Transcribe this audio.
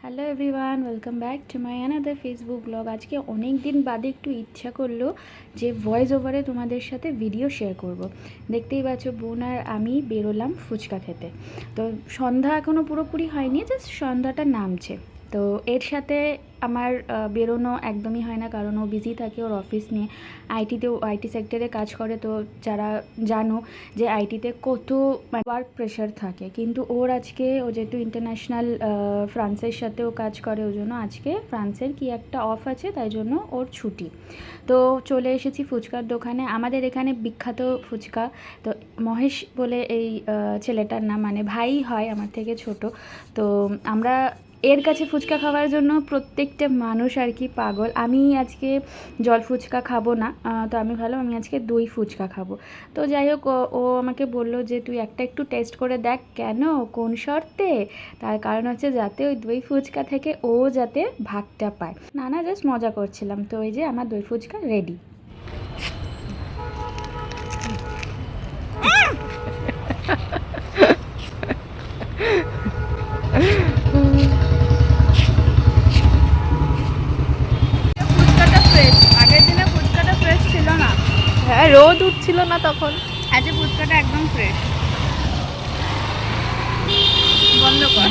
Hello everyone, welcome back to my another Facebook blog. আজকে অনেক দিন বাদে একটু ইচ্ছা করলো যে ভয়েস ওভারে তোমাদের সাথে ভিডিও শেয়ার করব। দেখতেই পাচ্ছ বোন আর আমি বেরোলাম ফুচকা খেতে। তো সন্ধ্যা এখনও পুরোপুরি হয়নি, জাস্ট সন্ধ্যাটা নামছে। তো এর সাথে আমার বেরোনো একদমই হয় না, কারণ ও বিজি থাকে ওর অফিস নিয়ে। আইটি সেক্টরে কাজ করে, তো যারা জানো যে আইটিতে কত ওয়ার্ক প্রেশার থাকে, কিন্তু ওর আজকে ও যেহেতু ইন্টারন্যাশনাল ফ্রান্সের সাথেও কাজ করে, ওই জন্য আজকে ফ্রান্সের কি একটা অফ আছে, তাই জন্য ওর ছুটি। তো চলে এসেছি ফুচকার দোকানে। আমাদের এখানে বিখ্যাত ফুচকা। তো মহেশ বলে এই ছেলেটার নাম, মানে ভাই হয় আমার থেকে ছোট। তো আমরা এর কাছে ফুচকা খাওয়ার জন্য প্রত্যেকটা মানুষ আর কি পাগল। আমি আজকে জল ফুচকা খাবো না, তো আমি ভাবলাম আমি আজকে দই ফুচকা খাবো। তো যাই হোক, ও আমাকে বললো যে তুই একটা একটু টেস্ট করে দেখ। কেন, কোন শর্তে? তার কারণ হচ্ছে যাতে ওই দই ফুচকা থেকে ও যাতে ভাগটা পায়। না, জাস্ট মজা করছিলাম। তো এই যে আমার দই ফুচকা রেডি। ফুচকাটা ফ্রেশ, আগের দিনে ফুচকাটা ফ্রেশ ছিল না। হ্যাঁ, রোদ উঠছিল না তখন। আজকে ফুচকাটা একদম ফ্রেশ। বন্ধ কর।